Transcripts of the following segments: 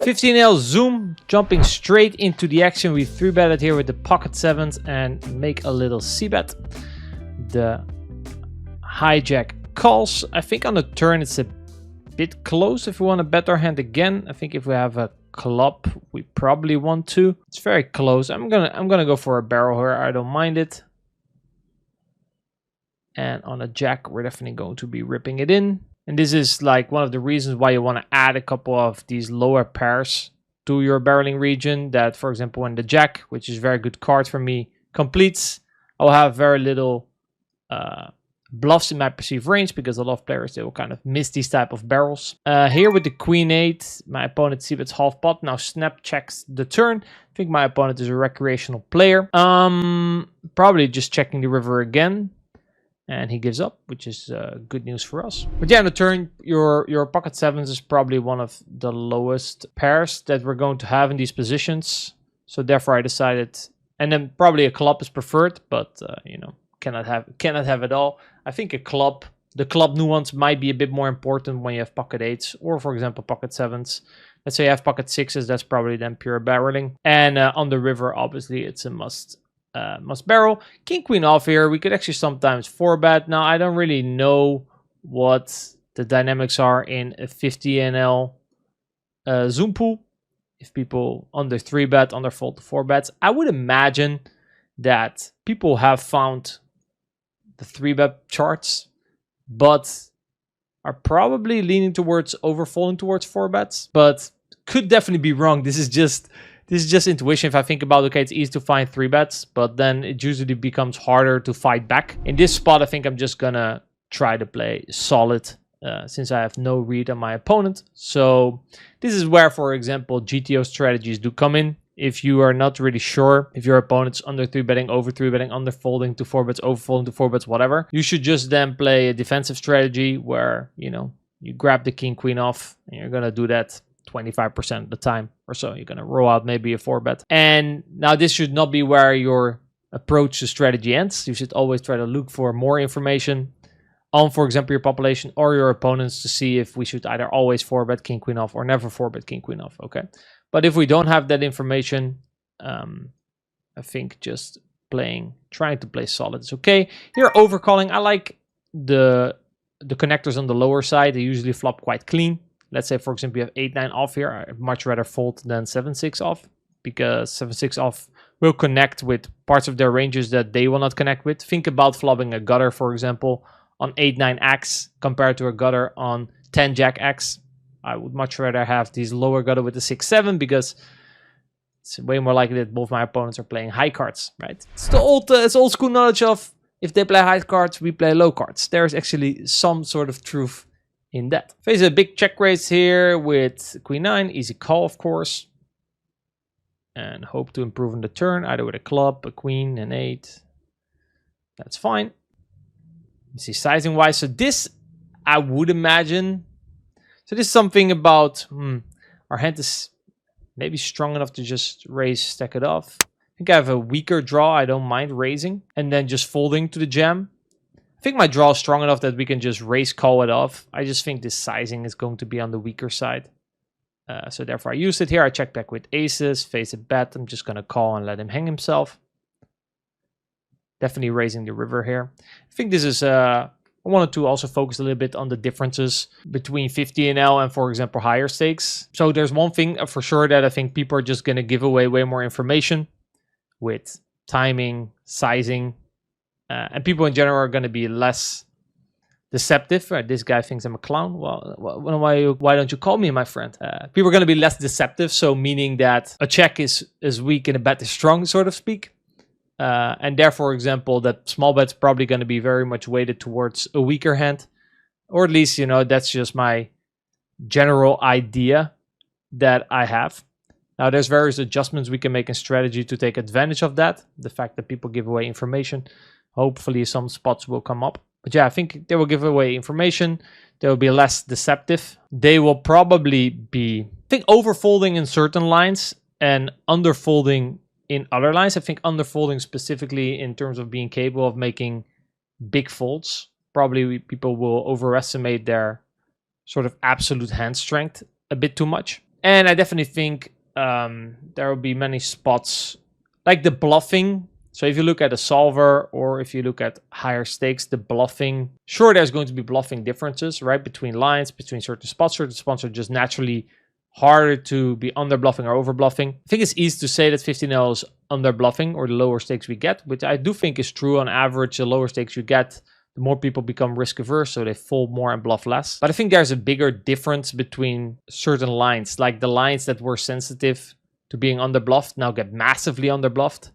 15L zoom, jumping straight into the action. We 3-betted here with the pocket sevens and make a little c-bet. The hijack calls. I think on the turn it's a bit close if we want to bet our hand again. I think if we have a club, we probably want to. It's very close. I'm gonna go for a barrel here. I don't mind it. And on a jack, we're definitely going to be ripping it in. And this is like one of the reasons why you want to add a couple of these lower pairs to your barreling region. That, for example, when the jack, which is a very good card for me, completes, I'll have very little bluffs in my perceived range, because a lot of players, they will kind of miss these type of barrels. Here with the queen 8, my opponent c-bets half pot. Now snap checks the turn. I think my opponent is a recreational player. Probably just checking the river again. And he gives up, which is good news for us. But yeah, on the turn, your pocket sevens is probably one of the lowest pairs that we're going to have in these positions. So therefore I decided, and then probably a club is preferred, but you know, cannot have it all. I think a club, the club nuance might be a bit more important when you have pocket 8s or, for example, pocket 7s. Let's say you have pocket 6s, that's probably then pure barreling. And on the river, obviously, it's a must barrel. King queen off here. We could actually sometimes 4-bet. Now I don't really know what the dynamics are in a 50NL zoom pool. If people under 3-bet, under fold to 4-bets, I would imagine that people have found the 3-bet charts, but are probably leaning towards overfolding towards 4-bets. But could definitely be wrong. This is just intuition. If I think about, okay, it's easy to find 3-bets, but then it usually becomes harder to fight back. In this spot, I think I'm just gonna try to play solid since I have no read on my opponent. So this is where, for example, GTO strategies do come in. If you are not really sure if your opponent's under 3-betting, over 3-betting, under folding to 4-bets, over folding to 4-bets, whatever, you should just then play a defensive strategy where, you know, you grab the king queen off, and you're gonna do that 25% of the time or so. You're going to roll out maybe a 4-bet. And now this should not be where your approach to strategy ends. You should always try to look for more information on, for example, your population or your opponents to see if we should either always 4-bet king queen off or never 4-bet king queen off. Okay. But if we don't have that information, I think just trying to play solid is okay. Here, overcalling. I like the connectors on the lower side. They usually flop quite clean. Let's say, for example, you have 8-9 off here. I'd much rather fold than 7-6 off, because 7-6 off will connect with parts of their ranges that they will not connect with. Think about flopping a gutter, for example, on 8-9 X compared to a gutter on 10 Jack X. I would much rather have these lower gutter with the 6-7, because it's way more likely that both my opponents are playing high cards, right? It's the old school knowledge of, if they play high cards, we play low cards. There's actually some sort of truth in that. Face a big check raise here with queen 9, easy call, of course, and hope to improve on the turn, either with a club, a queen, an 8. That's fine. You see, sizing wise, so this, I would imagine, so this is something about our hand is maybe strong enough to just raise, stack it off. I think I have a weaker draw. I don't mind raising and then just folding to the jam. I think my draw is strong enough that we can just raise call it off. I just think this sizing is going to be on the weaker side. So therefore I used it here. I check back with aces, face a bet. I'm just going to call and let him hang himself. Definitely raising the river here. I think this is, I wanted to also focus a little bit on the differences between 50NL and, for example, higher stakes. So there's one thing for sure that I think people are just going to give away way more information with timing, sizing, and people in general are going to be less deceptive. Right? This guy thinks I'm a clown. Well, why don't you call me my friend? People are going to be less deceptive. So meaning that a check is weak and a bet is strong, so to speak. And therefore, for example, that small bet's probably going to be very much weighted towards a weaker hand. Or at least, you know, that's just my general idea that I have. Now, there's various adjustments we can make in strategy to take advantage of that. The fact that people give away information. Hopefully some spots will come up. But yeah, I think they will give away information. They will be less deceptive. They will probably be, I think, overfolding in certain lines and underfolding in other lines. I think underfolding specifically in terms of being capable of making big folds. Probably people will overestimate their sort of absolute hand strength a bit too much. And I definitely think there will be many spots like the bluffing. So if you look at a solver or if you look at higher stakes, the bluffing, sure, there's going to be bluffing differences, right? Between lines, between certain spots. Certain spots are just naturally harder to be under bluffing or over bluffing. I think it's easy to say that 15L is under bluffing or the lower stakes we get, which I do think is true on average. The lower stakes you get, the more people become risk averse, so they fold more and bluff less. But I think there's a bigger difference between certain lines, like the lines that were sensitive to being under bluffed now get massively under bluffed.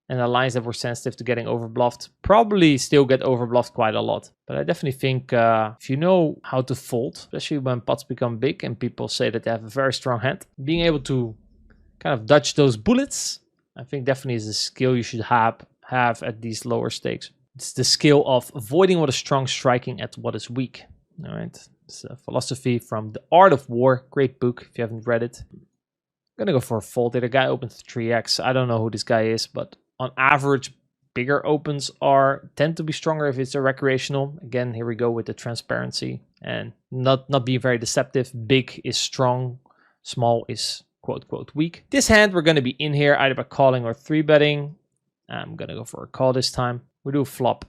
And the lines that were sensitive to getting overbluffed probably still get overbluffed quite a lot. But I definitely think if you know how to fold, especially when pots become big and people say that they have a very strong hand, being able to kind of dodge those bullets, I think definitely is a skill you should have at these lower stakes. It's the skill of avoiding what is strong, striking at what is weak. All right, it's a philosophy from The Art of War. Great book if you haven't read it. I'm gonna go for a fold here. The guy opens 3x. I don't know who this guy is, but on average, bigger opens tend to be stronger if it's a recreational. Again, here we go with the transparency and not being very deceptive. Big is strong, small is quote quote weak. This hand we're going to be in here either by calling or 3-betting. I'm going to go for a call this time. We do flop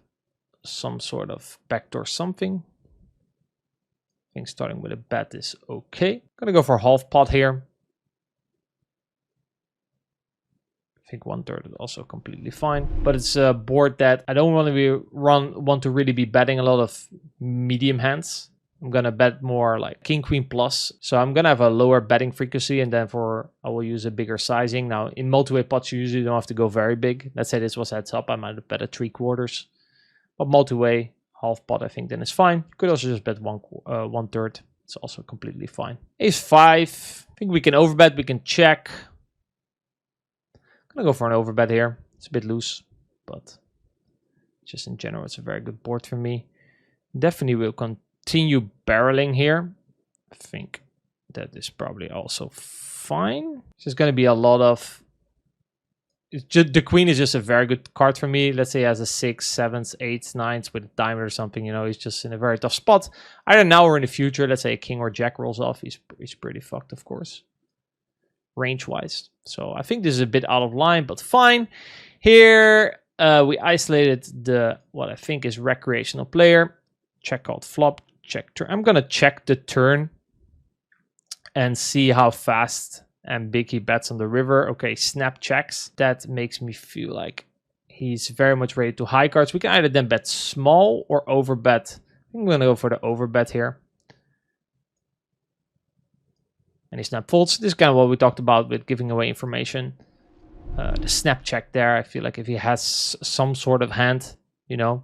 some sort of backdoor something. I think starting with a bet is okay. Going to go for half pot here. I think 1/3 is also completely fine, but it's a board that I don't want to really be betting a lot of medium hands. I'm gonna bet more like king queen plus, so I'm gonna have a lower betting frequency, and then I will use a bigger sizing. Now in multi-way pots you usually don't have to go very big. Let's say this was heads up, I might have bet at 3/4, but multi-way half pot I think then is fine. You could also just bet 1/3. It's also completely fine. Ace 5. I think we can overbet. We can check. I'm gonna go for an overbet here. It's a bit loose, but just in general, it's a very good board for me. Definitely will continue barreling here. I think that is probably also fine. It's just gonna be a lot of. The queen is just a very good card for me. Let's say he has a 6, 7s, 8s, 9s with a diamond or something. You know, he's just in a very tough spot. Either now or in the future. Let's say a king or jack rolls off. He's pretty fucked, of course, range-wise. So I think this is a bit out of line, but fine. Here we isolated what I think is recreational player. Check called flop, check turn. I'm gonna check the turn and see how fast and big he bets on the river. Okay, snap checks. That makes me feel like he's very much ready to high cards. We can either then bet small or overbet. I'm gonna go for the overbet here. And he snap folds. This is kind of what we talked about with giving away information. The snap check there, I feel like if he has some sort of hand, you know,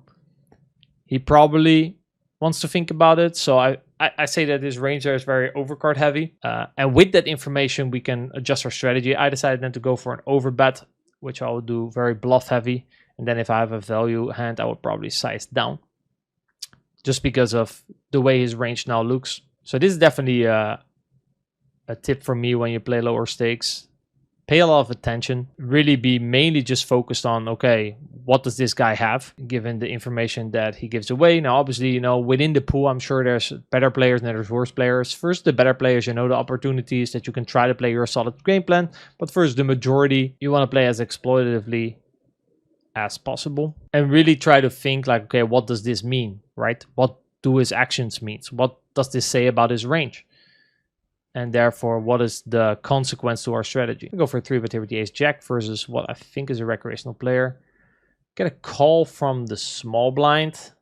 he probably wants to think about it. So I say that this range there is very overcard heavy. And with that information, we can adjust our strategy. I decided then to go for an overbet, which I will do very bluff heavy. And then if I have a value hand, I would probably size down. Just because of the way his range now looks. So this is definitely a tip for me when you play lower stakes. Pay a lot of attention. Really be mainly just focused on, okay, what does this guy have, given the information that he gives away. Now, obviously, you know, within the pool, I'm sure there's better players and there's worse players. First, the better players, you know, the opportunities that you can try to play your solid game plan. But first, the majority, you want to play as exploitatively as possible. And really try to think like, okay, what does this mean, right? What do his actions mean? What does this say about his range? And therefore, what is the consequence to our strategy? We go for a 3-bet here with the ace jack versus what I think is a recreational player. Get a call from the small blind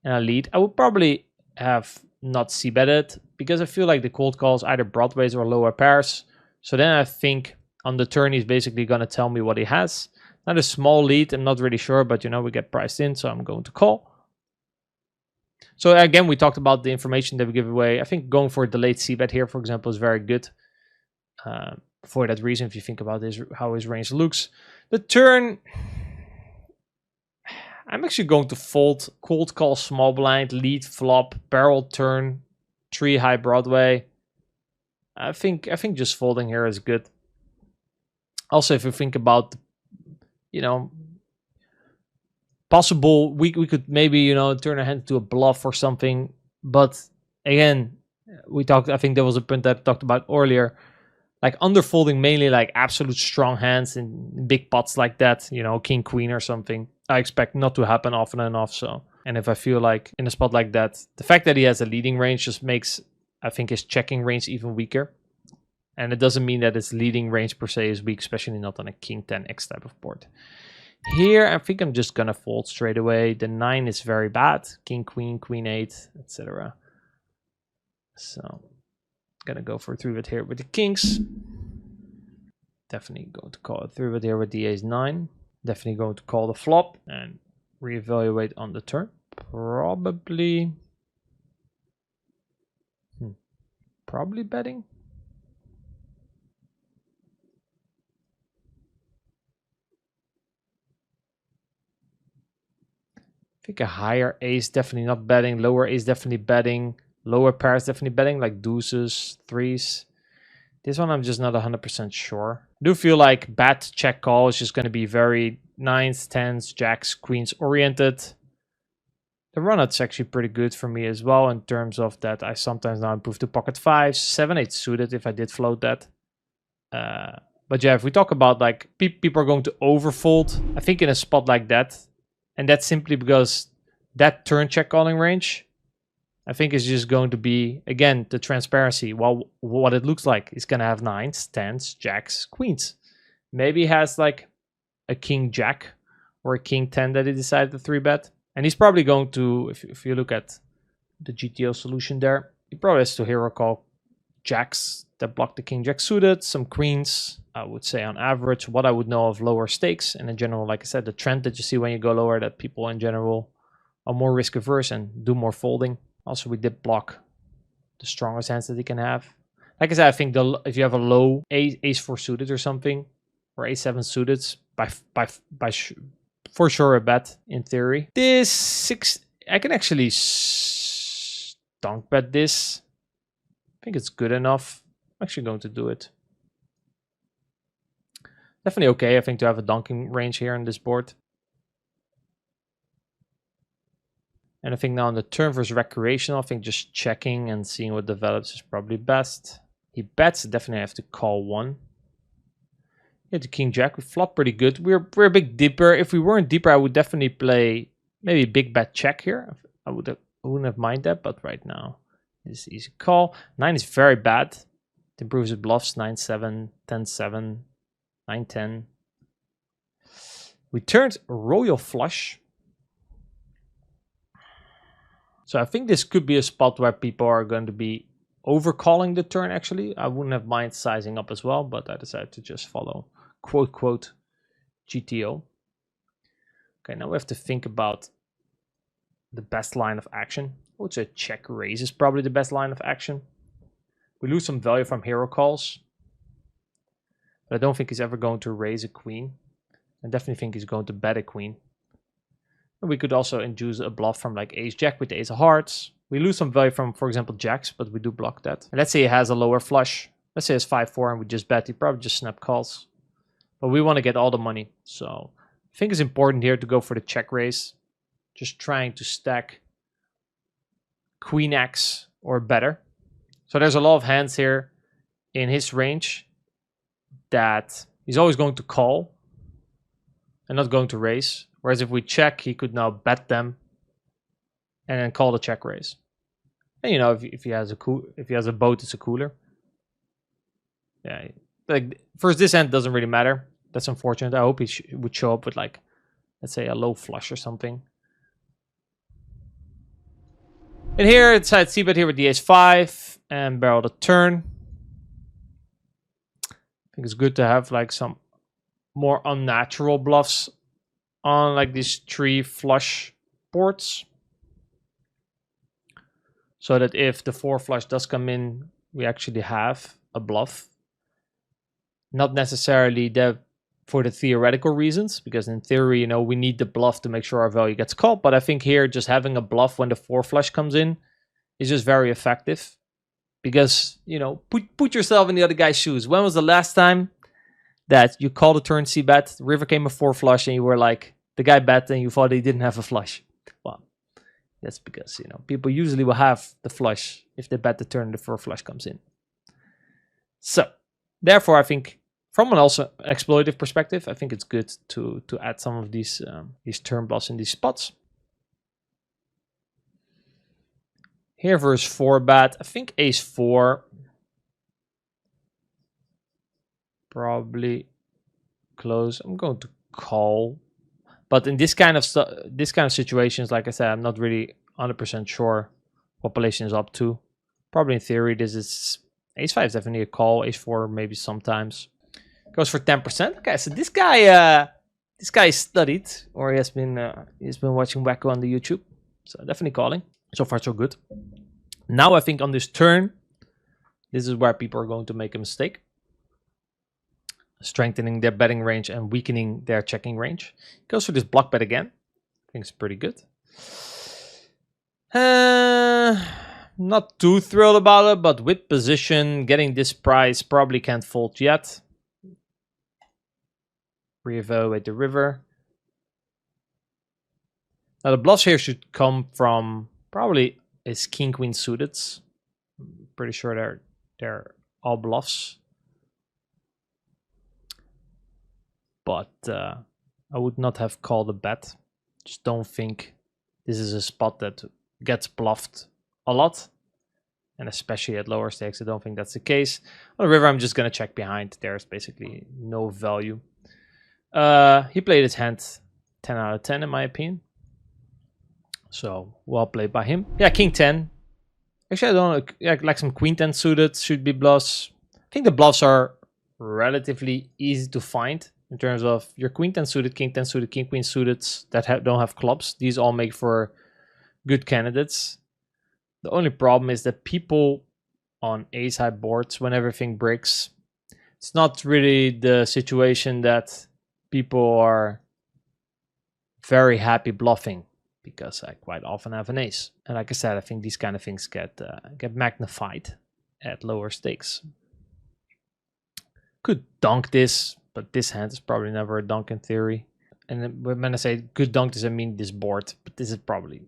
and a lead. I would probably have not c-betted because I feel like the cold calls either broadways or lower pairs. So then I think on the turn, he's basically going to tell me what he has. Not a small lead, I'm not really sure, but you know, we get priced in, so I'm going to call. So again, we talked about the information that we give away. I think going for a delayed c-bet here, for example, is very good. For that reason, if you think about this, how his range looks. The turn, I'm actually going to fold, cold call, small blind, lead, flop, barrel turn, 3 high Broadway. I think just folding here is good. Also, if you think about, you know, possible we could maybe, you know, turn a hand to a bluff or something, but again, We talked, I think there was a print that I talked about earlier, like underfolding mainly like absolute strong hands in big pots like that, you know, king, queen or something. I expect not to happen often enough. So, and if I feel like in a spot like that, the fact that he has a leading range just makes, I think, his checking range even weaker. And it doesn't mean that his leading range per se is weak, especially not on a king 10x type of board. Here, I think I'm just gonna fold straight away. The 9 is very bad. King, queen, queen 8, etc. So, gonna go for a 3-bet here with the kings. Definitely going to call a 3-bet here with the ace 9. Definitely going to call the flop and reevaluate on the turn. Probably betting. I think a higher ace definitely not betting, lower ace definitely betting, lower pairs definitely betting, like deuces, threes. This one I'm just not 100% sure. I do feel like bet check call is just going to be very nines, tens, jacks, queens oriented. The runout's actually pretty good for me as well in terms of that I sometimes now improve to pocket fives, 7-8 suited if I did float that. But yeah, if we talk about like people are going to overfold, I think in a spot like that, and that's simply because that turn check calling range, I think is just going to be, again, the transparency. Well, what it looks like is going to have nines, tens, jacks, queens. Maybe he has like a king jack or a king 10 that he decided to 3-bet. And he's probably going to, if you look at the GTO solution there, he probably has to hero call jacks that block the king jack suited, some queens. I would say on average, what I would know of lower stakes. And in general, like I said, the trend that you see when you go lower, that people in general are more risk averse and do more folding. Also, we did block the strongest hands that he can have. Like I said, I think if you have a low ace 4 suited or something, or ace 7 suited, for sure a bet in theory. This 6, I can actually donk bet this. I think it's good enough. I'm actually going to do it. Definitely okay, I think, to have a donking range here on this board. And I think now on the turn versus recreational, I think just checking and seeing what develops is probably best. He bets, definitely have to call one. Yeah, the king jack, we flop pretty good. We're a bit deeper. If we weren't deeper, I would definitely play maybe a big bet check here. I wouldn't have mind that, but right now it's easy call. 9 is very bad. It improves his bluffs. 9-7, 10-7, 9-10. We turned royal flush. So I think this could be a spot where people are going to be overcalling the turn, actually. I wouldn't have mind sizing up as well, but I decided to just follow quote GTO. Okay, now we have to think about the best line of action. I would say check raise is probably the best line of action. We lose some value from hero calls, but I don't think he's ever going to raise a queen. I definitely think he's going to bet a queen. And we could also induce a bluff from like ace jack with the ace of hearts. We lose some value from, for example, jacks, but we do block that. And let's say he has a lower flush. Let's say it's 5-4 and we just bet. He probably just snap calls. But we want to get all the money. So I think it's important here to go for the check raise. Just trying to stack queen X or better. So there's a lot of hands here in his range that he's always going to call and not going to raise. Whereas if we check, he could now bet them and then call the check raise. And you know, if he has a boat, it's a cooler. Yeah, like first this hand doesn't really matter. That's unfortunate. I hope he would show up with like, let's say a low flush or something. And here it's side c-bet here with the ace 5 and barrel the turn. I think it's good to have like some more unnatural bluffs on like these 3 flush boards, so that if the 4 flush does come in, we actually have a bluff. Not necessarily for the theoretical reasons, because in theory, you know, we need the bluff to make sure our value gets called. But I think here, just having a bluff when the 4 flush comes in is just very effective, because, you know, put yourself in the other guy's shoes. When was the last time that you called a turn c-bet, the river came a 4 flush, and you were like, the guy bet and you thought he didn't have a flush? Well, That's because, you know, people usually will have the flush if they bet the turn before flush comes in. So, therefore, I think from an also exploitative perspective, I think it's good to add some of these turn bluffs in these spots. Here versus 4-bet, I think ace 4 probably close. I'm going to call, but in this kind of situations, like I said, I'm not really 100% sure what Palatian is up to. Probably in theory, this is ace 5 is definitely a call. Ace 4 maybe sometimes. Goes for 10%. Okay, so this guy studied, or he's been watching TheWakko on the YouTube. So definitely calling. So far so good. Now I think on this turn, this is where people are going to make a mistake. Strengthening their betting range and weakening their checking range. Goes for this block bet again. I think it's pretty good. Not too thrilled about it, but with position, getting this price, probably can't fold yet. Reevaluate the river. Now the bluffs here should come from probably his king queen suited. I'm pretty sure they're all bluffs. But I would not have called a bet. Just don't think this is a spot that gets bluffed a lot. And especially at lower stakes, I don't think that's the case. On the river, I'm just going to check behind. There's basically no value. He played his hand 10 out of 10 in my opinion. So, well played by him. Yeah, king 10. Actually, I don't like some queen 10 suited should be bluffs. I think the bluffs are relatively easy to find in terms of your queen 10 suited, king 10 suited, king queen suited that don't have clubs. These all make for good candidates. The only problem is that people on ace high boards, when everything breaks, it's not really the situation that people are very happy bluffing, because I quite often have an ace. And like I said, I think these kind of things get magnified at lower stakes. Could dunk this, but this hand is probably never a dunk in theory. And when I say good dunk this, I mean this board, but this is probably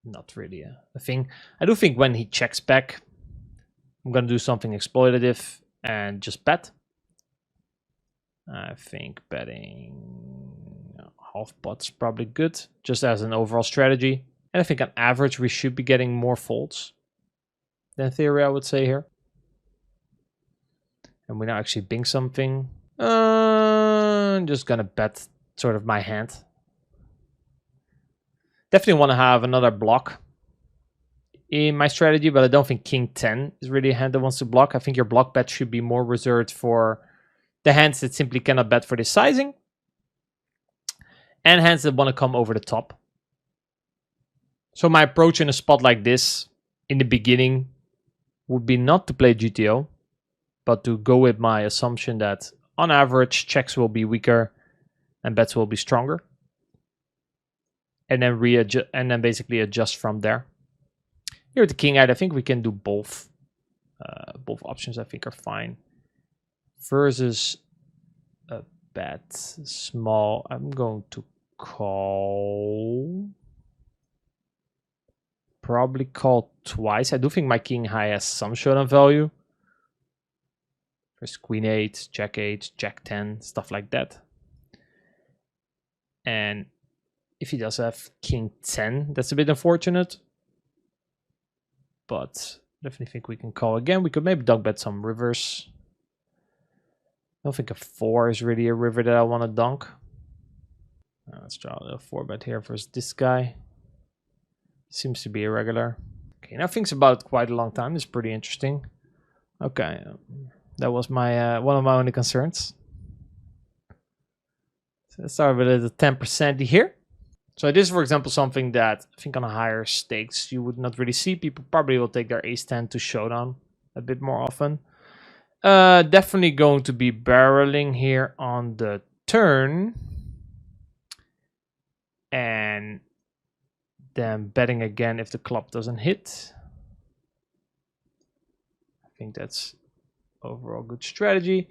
not really a thing. I do think when he checks back, I'm going to do something exploitative and just bet. I think betting half pot's probably good, just as an overall strategy. And I think on average, we should be getting more folds than theory, I would say here. And we now actually bing something. I'm just going to bet sort of my hand. Definitely want to have another block in my strategy, but I don't think king 10 is really a hand that wants to block. I think your block bet should be more reserved for the hands that simply cannot bet for this sizing, and hands that want to come over the top. So my approach in a spot like this in the beginning would be not to play GTO, but to go with my assumption that on average checks will be weaker and bets will be stronger. And then readjust, and then basically adjust from there. Here with the king eight, I think we can do both. Both options I think are fine. Versus a bet small, I'm going to call. Probably call twice. I do think my king high has some showdown value. There's queen 8, jack 8, jack 10, stuff like that. And if he does have king 10, that's a bit unfortunate. But definitely think we can call again. We could maybe dunk bet some rivers. I don't think a 4 is really a river that I want to dunk. Let's draw a 4-bet here versus this guy. Seems to be irregular. Okay, now things about quite a long time. This is pretty interesting. Okay, that was my one of my only concerns. So let's start with a 10% here. So this is, for example, something that I think on a higher stakes you would not really see. People probably will take their ace 10 to showdown a bit more often. Definitely going to be barreling here on the turn. And then betting again if the club doesn't hit. I think that's overall good strategy.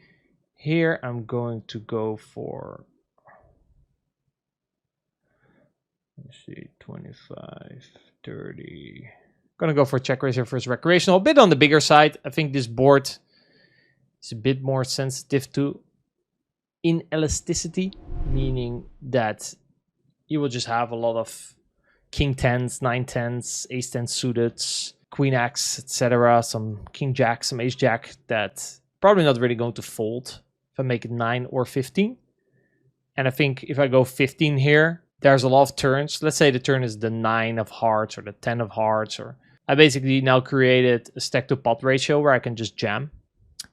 Here I'm going to go for see, 25, 30. Gonna go for check raise here first recreational. A bit on the bigger side. I think this board is a bit more sensitive to inelasticity, meaning that you will just have a lot of king 10s, 9 10s, ace 10 suited, queen x, etc. Some king jack, some ace jack that probably not really going to fold if I make it 9 or 15. And I think if I go 15 here, there's a lot of turns. Let's say the turn is the 9 of hearts or the 10 of hearts. Or I basically now created a stack to pot ratio where I can just jam.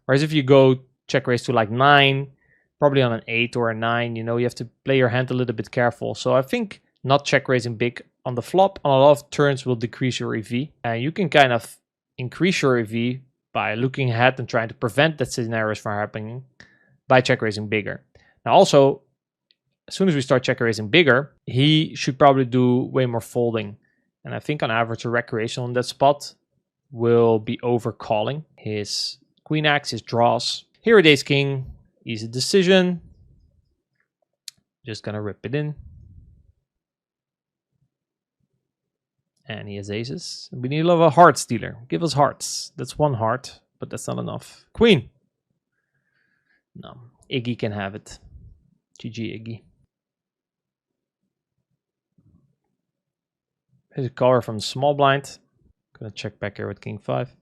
Whereas if you go check raise to like 9, probably on an 8 or a 9, you know, you have to play your hand a little bit careful. So I think not check raising big on the flop on a lot of turns will decrease your EV. And you can kind of increase your EV by looking ahead and trying to prevent that scenarios from happening by check raising bigger. Now also, as soon as we start check raising bigger, he should probably do way more folding. And I think on average, a recreational in that spot will be over calling his queen x, his draws. Here at ace king, easy decision. Just gonna rip it in. And he has aces. We need a lot of hearts dealer. Give us hearts. That's one heart, but that's not enough. Queen. No, Iggy can have it. GG Iggy. Here's a caller from the small blind. Gonna check back here with king 5.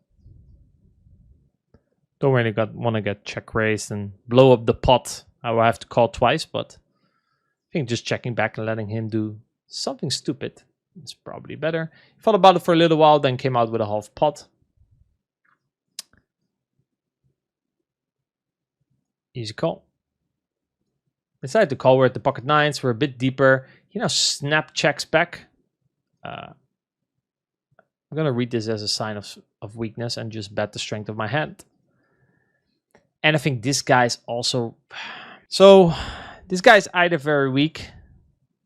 Don't really want to get check raised and blow up the pot. I will have to call twice, but I think just checking back and letting him do something stupid is probably better. He thought about it for a little while, then came out with a half pot. Easy call. Decided to call. We're at the pocket 9s. We're a bit deeper. He now snap checks back. I'm going to read this as a sign of weakness and just bet the strength of my hand. And I think this guy's also... So, this guy's either very weak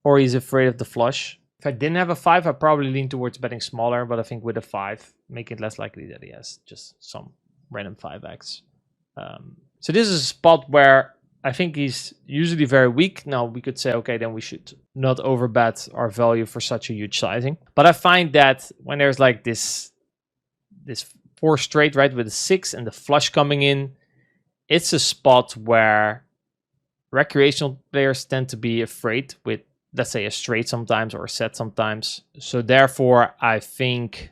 or he's afraid of the flush. If I didn't have a 5, I'd probably lean towards betting smaller, but I think with a 5, make it less likely that he has just some random 5x. So this is a spot where I think he's usually very weak. Now we could say, okay, then we should not overbet our value for such a huge sizing. But I find that when there's like this 4 straight, right, with a 6 and the flush coming in, it's a spot where recreational players tend to be afraid with, let's say, a straight sometimes or a set sometimes. So therefore, I think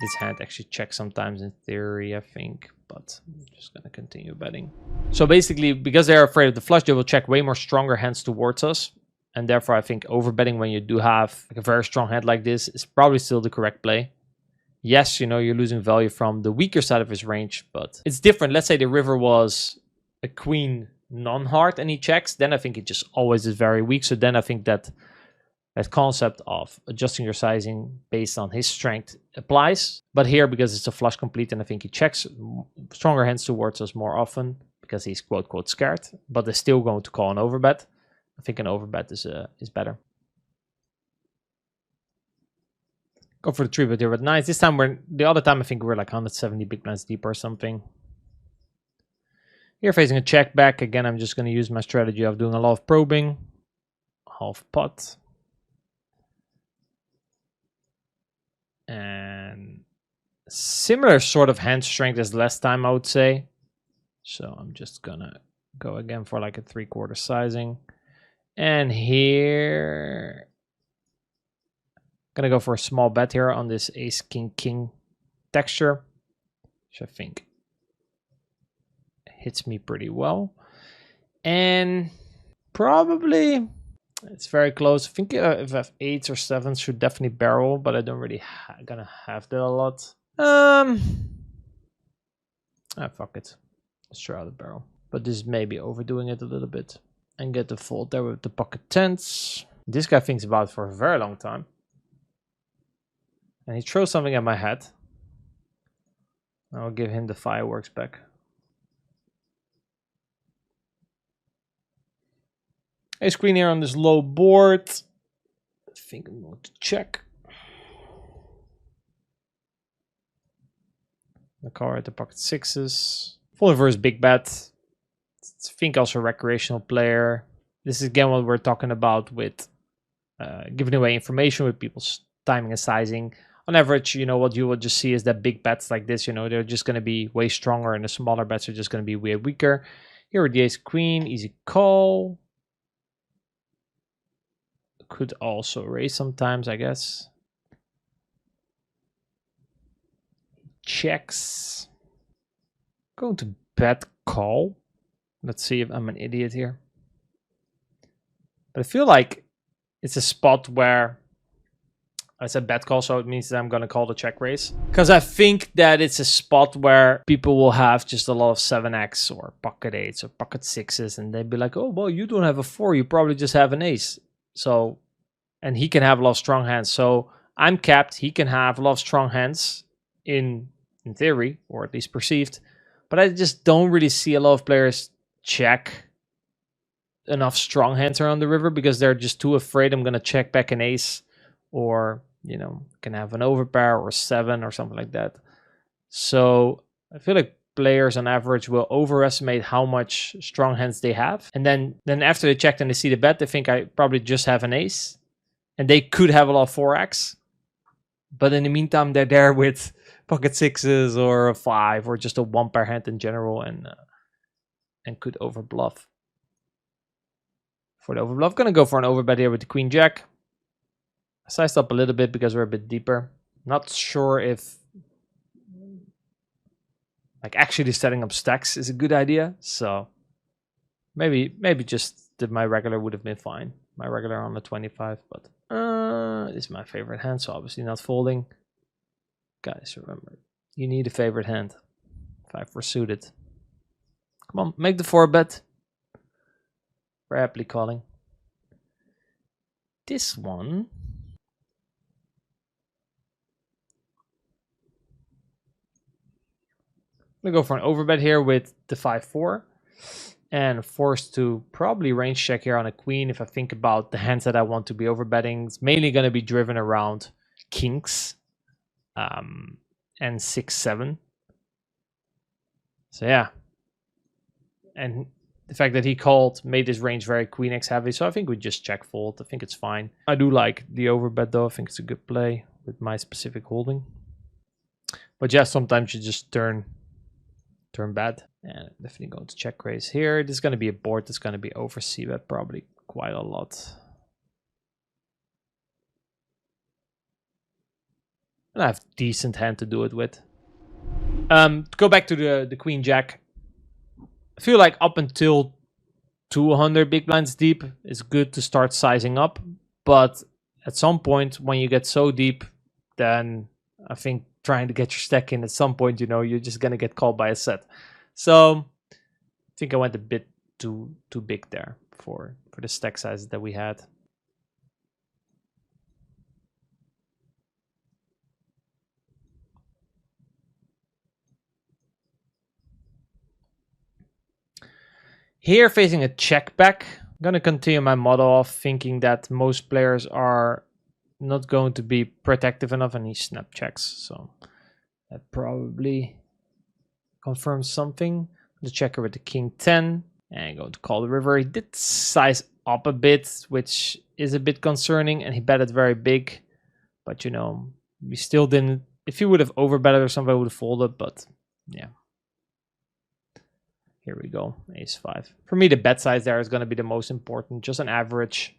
this hand actually checks sometimes in theory, I think. But I'm just going to continue betting. So basically, because they're afraid of the flush, they will check way more stronger hands towards us. And therefore, I think overbetting when you do have like a very strong hand like this is probably still the correct play. Yes, you know, you're losing value from the weaker side of his range, but it's different. Let's say the river was a queen non-heart and he checks, then I think it just always is very weak. So then I think that concept of adjusting your sizing based on his strength applies. But here, because it's a flush complete, and I think he checks stronger hands towards us more often because he's quote unquote scared, but they're still going to call an overbet. I think an overbet is better. Go for the 3-bet here, but nice. This time the other time I think we're like 170 big blinds deep or something. Here facing a check back. Again, I'm just going to use my strategy of doing a lot of probing. Half pot. And similar sort of hand strength as last time, I would say. So I'm just going to go again for like a 3/4 sizing. And here... Gonna go for a small bet here on this ace king king texture, which I think hits me pretty well. And probably it's very close. I think if I have 8s or 7s should definitely barrel, but I don't really gonna have that a lot. Fuck it. Let's try out the barrel. But this may be overdoing it a little bit. And get the fold there with the pocket 10s. This guy thinks about it for a very long time. And he throws something at my head. I'll give him the fireworks back. Ace queen here on this low board. I think I'm going to check. The card at the pocket 6s. Falling for his big bet. I think also a recreational player. This is again what we're talking about with giving away information with people's timing and sizing. On average, you know, what you will just see is that big bets like this, you know, they're just going to be way stronger, and the smaller bets are just going to be way weaker. Here with the ace queen, easy call. Could also raise sometimes, I guess. Checks. Going to bet call. Let's see if I'm an idiot here. But I feel like it's a spot where I said bet call, so it means that I'm going to call the check raise. Because I think that it's a spot where people will have just a lot of 7x or pocket 8s or pocket 6s, and they'd be like, oh, well, you don't have a 4, you probably just have an ace. So, and he can have a lot of strong hands. So I'm capped. He can have a lot of strong hands in theory, or at least perceived. But I just don't really see a lot of players check enough strong hands around the river because they're just too afraid I'm going to check back an ace, or, you know, can have an overpair or 7 or something like that. So I feel like players on average will overestimate how much strong hands they have. And then after they check and they see the bet, they think I probably just have an ace. And they could have a lot of 4x. But in the meantime, they're there with pocket 6s or a 5 or just a 1 pair hand in general, and could overbluff. For the overbluff, going to go for an overbet here with the queen jack. Sized up a little bit because we're a bit deeper. Not sure if like actually setting up stacks is a good idea. So maybe just my regular would have been fine. My regular on the 25, but this is my favorite hand, so obviously not folding. Guys, remember, you need a favorite hand. 5-4 suited. Come on, make the 4 bet. We're happily calling. This one. I'm gonna go for an overbet here with the 5-4. And forced to probably range check here on a queen if I think about the hands that I want to be overbetting. It's mainly going to be driven around kings and 6-7. So yeah. And the fact that he called made this range very queen x heavy. So I think we just check fold. I think it's fine. I do like the overbet though. I think it's a good play with my specific holding. But yeah, sometimes you just turn bad. And definitely going to check raise here. This is going to be a board that's going to be over c-bet probably quite a lot. And I have decent hand to do it with. To go back to the queen jack. I feel like up until 200 big blinds deep, it's good to start sizing up. But at some point, when you get so deep, then I think trying to get your stack in at some point, you know, you're just going to get called by a set. So I think I went a bit too big there for the stack size that we had. Here facing a check back, I'm going to continue my model of thinking that most players are not going to be protective enough, and he snap checks. So that probably confirms something. The checker with the king 10 and going to call the river. He did size up a bit, which is a bit concerning, and he bet it very big. But you know, we still didn't. If he would have overbetted or something, I would have folded. But yeah. Here we go, ace 5. For me, the bet size there is going to be the most important. Just an average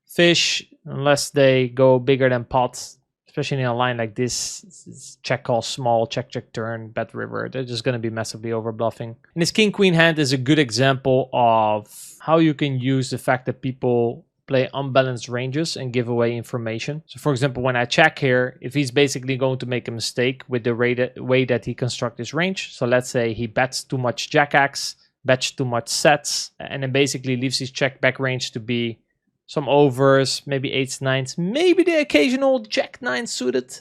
fish, unless they go bigger than pots, especially in a line like this. It's check call small, check turn, bet river. They're just going to be massively over bluffing. And this king queen hand is a good example of how you can use the fact that people play unbalanced ranges and give away information. So for example, when I check here, if he's basically going to make a mistake with the way that he constructs his range. So let's say he bets too much jack-x, bets too much sets, and then basically leaves his check back range to be some overs, maybe 8s, 9s, maybe the occasional jack 9 suited.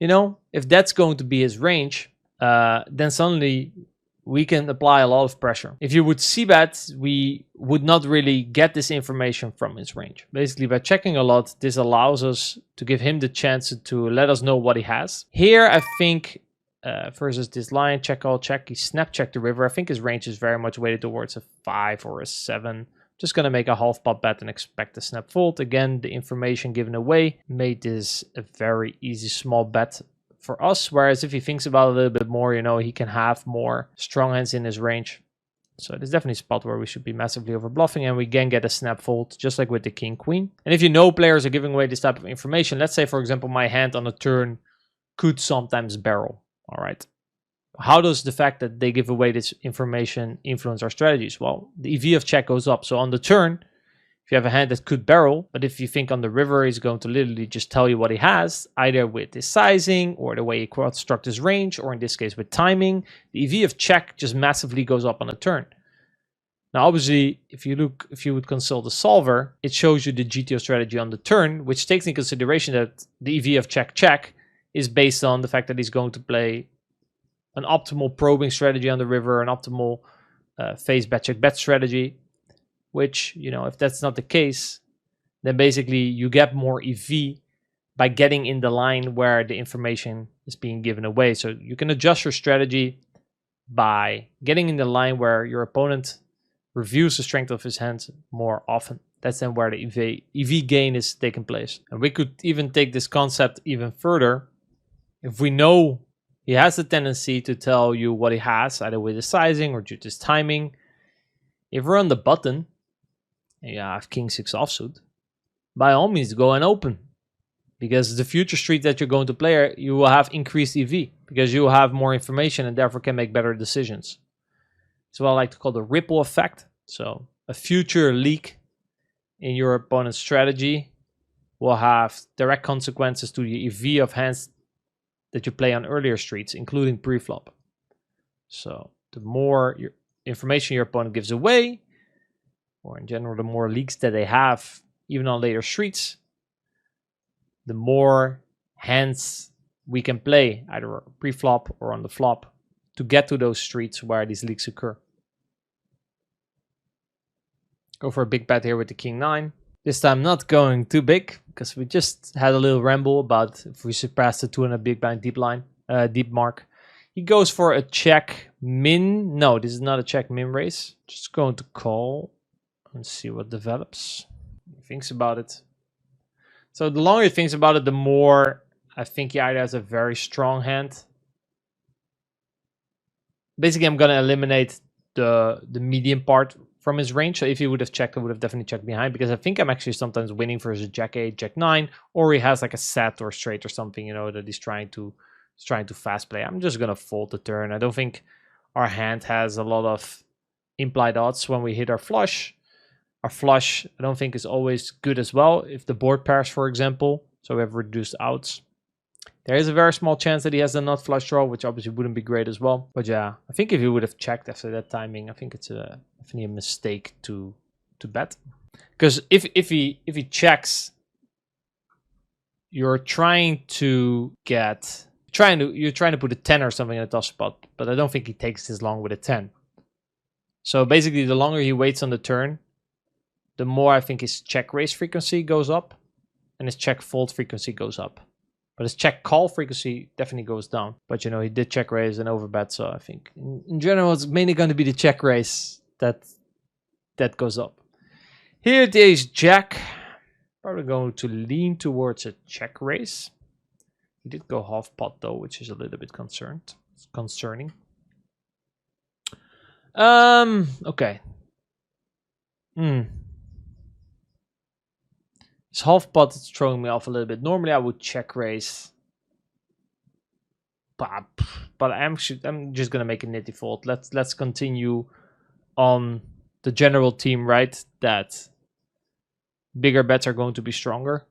You know, if that's going to be his range, then suddenly we can apply a lot of pressure. If you would c-bet, we would not really get this information from his range. Basically, by checking a lot, this allows us to give him the chance to let us know what he has. Here, I think, versus this line, check all check, he snap checked the river. I think his range is very much weighted towards a 5 or a 7 Just going to make a half pot bet and expect a snap fold. Again, the information given away made this a very easy small bet for us. Whereas if he thinks about it a little bit more, you know, he can have more strong hands in his range. So there's definitely a spot where we should be massively over bluffing, and we can get a snap fold just like with the king queen. And if you know players are giving away this type of information, let's say for example my hand on a turn could sometimes barrel. All right. How does the fact that they give away this information influence our strategies? Well, the EV of check goes up. So on the turn, if you have a hand that could barrel, but if you think on the river, he's going to literally just tell you what he has, either with his sizing or the way he constructs his range, or in this case with timing, the EV of check just massively goes up on the turn. Now, obviously, if you would consult the solver, it shows you the GTO strategy on the turn, which takes into consideration that the EV of check check is based on the fact that he's going to play an optimal probing strategy on the river, an optimal face bet check bet strategy, which, you know, if that's not the case, then basically you get more EV by getting in the line where the information is being given away. So you can adjust your strategy by getting in the line where your opponent reviews the strength of his hands more often. That's then where the EV gain is taking place. And we could even take this concept even further. If we know he has a tendency to tell you what he has, either with his sizing or due to his timing. If we're on the button, and you have king 6 offsuit, by all means go and open. Because the future street that you're going to play, you will have increased EV. Because you will have more information and therefore can make better decisions. It's what I like to call the ripple effect. So a future leak in your opponent's strategy will have direct consequences to the EV of hands that you play on earlier streets, including pre-flop. So the more information your opponent gives away, or in general, the more leaks that they have, even on later streets, the more hands we can play, either pre-flop or on the flop, to get to those streets where these leaks occur. Go for a big bet here with the king 9. This time not going too big, because we just had a little ramble about if we surpass the 200 big blind deep mark. He goes for a check min. No, this is not a check min raise. Just going to call and see what develops. He thinks about it. So the longer he thinks about it, the more I think he either has a very strong hand. Basically, I'm going to eliminate the medium part from his range. So if he would have checked, I would have definitely checked behind, because I think I'm actually sometimes winning versus jack 8, jack 9, or he has like a set or straight or something, you know, that he's trying to fast play. I'm just gonna fold the turn. I don't think our hand has a lot of implied odds when we hit our flush. Our flush, I don't think, is always good as well if the board pairs, for example. So we have reduced outs. There is a very small chance that he has a nut flush draw, which obviously wouldn't be great as well. But yeah, I think if he would have checked after that timing, I think it's definitely a mistake to bet. Because if he checks, you're trying to put a 10 or something in a tough spot, but I don't think he takes this long with a 10. So basically, the longer he waits on the turn, the more I think his check raise frequency goes up and his check fold frequency goes up. But his check call frequency definitely goes down. But, you know, he did check raise and overbet. So I think in general, it's mainly going to be the check raise that goes up. Here it is, jack. Probably going to lean towards a check raise. He did go half pot though, which is a little bit concerning. Okay. This half pot is throwing me off a little bit. Normally I would check raise, but I'm just gonna make a nitty fold. Let's continue on the general theme, right? That bigger bets are going to be stronger.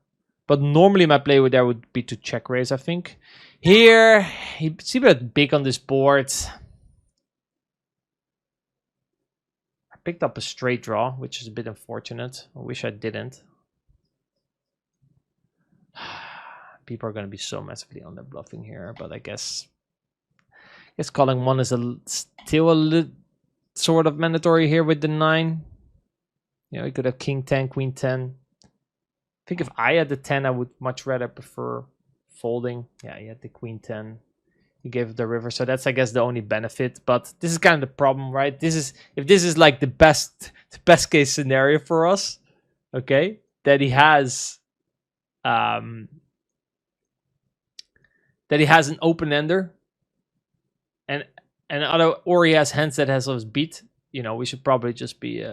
But normally my play there would be to check raise, I think. Here, he's a bit big on this board. I picked up a straight draw, which is a bit unfortunate. I wish I didn't. People are going to be so massively under bluffing here, but I guess calling one is still a little sort of mandatory here with the 9. You know, you could have king 10, queen 10. I think if I had the 10, I would much rather prefer folding. Yeah, he had the queen 10. He gave the river, so that's, I guess, the only benefit. But this is kind of the problem, right? If this is like the best the best case scenario for us, okay, that he has an open-ender and or he has hands that has us beat, you know, we should probably just be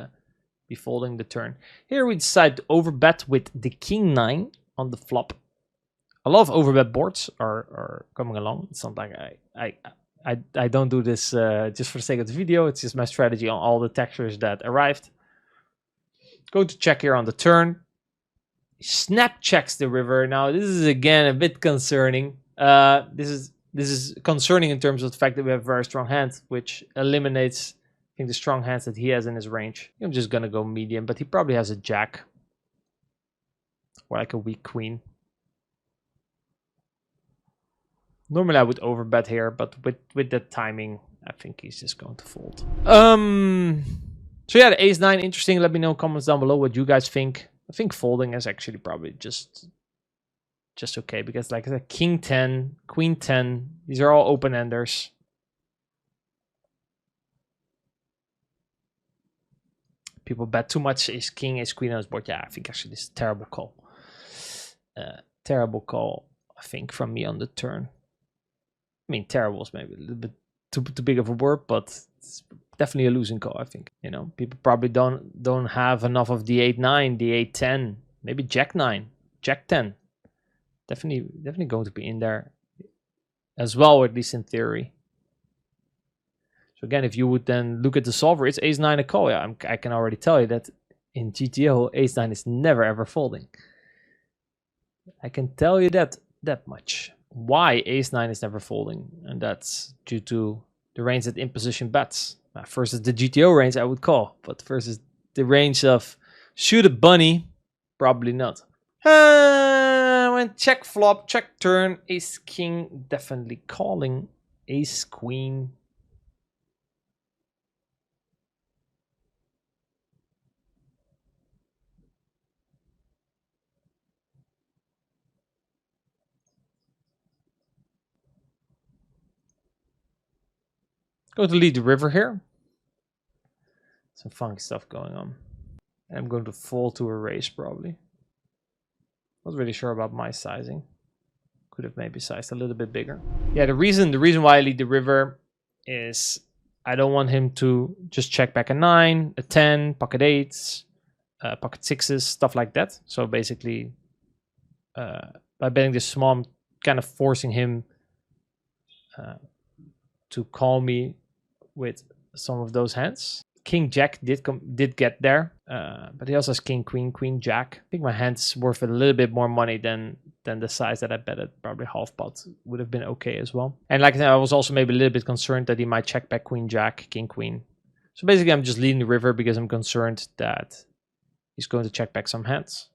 folding the turn. Here we decide to overbet with the king 9 on the flop. A lot of overbet boards are coming along. It's not like I don't do this just for the sake of the video. It's just my strategy on all the textures that arrived. Go to check here on the turn. Snap checks the river. Now this is again a bit concerning. This is concerning in terms of the fact that we have very strong hands, which eliminates, I think, the strong hands that he has in his range. I'm just gonna go medium, but he probably has a jack or like a weak queen. Normally I would overbet here, but with that timing, I think he's just going to fold. So yeah, the ace 9, interesting. Let me know in comments down below what you guys think. I think folding is actually probably just okay, because like I said, king 10, queen 10, these are all open-enders. People bet too much ace king, ace queen on his board. Yeah, I think actually this is a terrible call. Terrible call, I think, from me on the turn. I mean, terrible is maybe a little bit too big of a word, but it's definitely a losing call, I think. You know, people probably don't have enough of the 8-9, the 8-10, maybe jack 9, jack 10. Definitely going to be in there as well, or at least in theory. So again, if you would then look at the solver, it's ace 9 a call. Yeah, I can already tell you that in GTO, ace 9 is never ever folding. I can tell you that much. Why ace 9 is never folding, and that's due to the range that in position bets. Versus the GTO range, I would call, but versus the range of shoot a bunny, probably not. When check flop, check turn, ace king, definitely calling. Ace queen. Go to lead the river here. Some funky stuff going on. And I'm going to fold to a raise probably. Not really sure about my sizing. Could have maybe sized a little bit bigger. Yeah, the reason why I lead the river is I don't want him to just check back a 9, a 10, pocket 8s, pocket 6s, stuff like that. So basically, by betting this small, I'm kind of forcing him to call me with some of those hands. King Jack did get there, but he also has King Queen, Queen Jack. I think my hand's worth a little bit more money than the size that I bet at. Probably half pot would have been okay as well. And like I said, I was also maybe a little bit concerned that he might check back Queen Jack, King Queen. So basically, I'm just leading the river because I'm concerned that he's going to check back some hands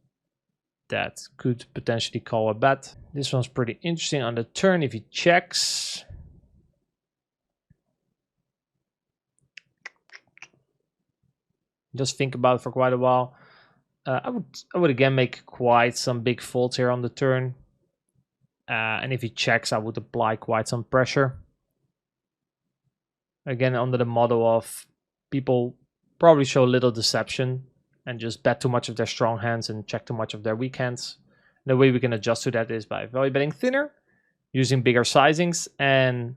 that could potentially call a bet. This one's pretty interesting on the turn if he checks. Just think about it for quite a while. I would again make quite some big folds here on the turn. And if he checks, I would apply quite some pressure. Again, under the model of people probably show little deception and just bet too much of their strong hands and check too much of their weak hands. And the way we can adjust to that is by value betting thinner, using bigger sizings, and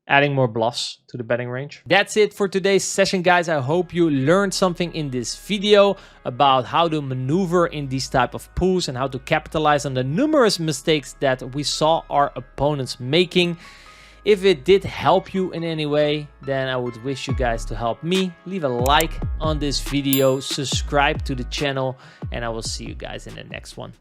adding more bluffs to the betting range. That's it for today's session, guys. I hope you learned something in this video about how to maneuver in these type of pools and how to capitalize on the numerous mistakes that we saw our opponents making. If it did help you in any way, then I would wish you guys to help me. Leave a like on this video, subscribe to the channel, and I will see you guys in the next one.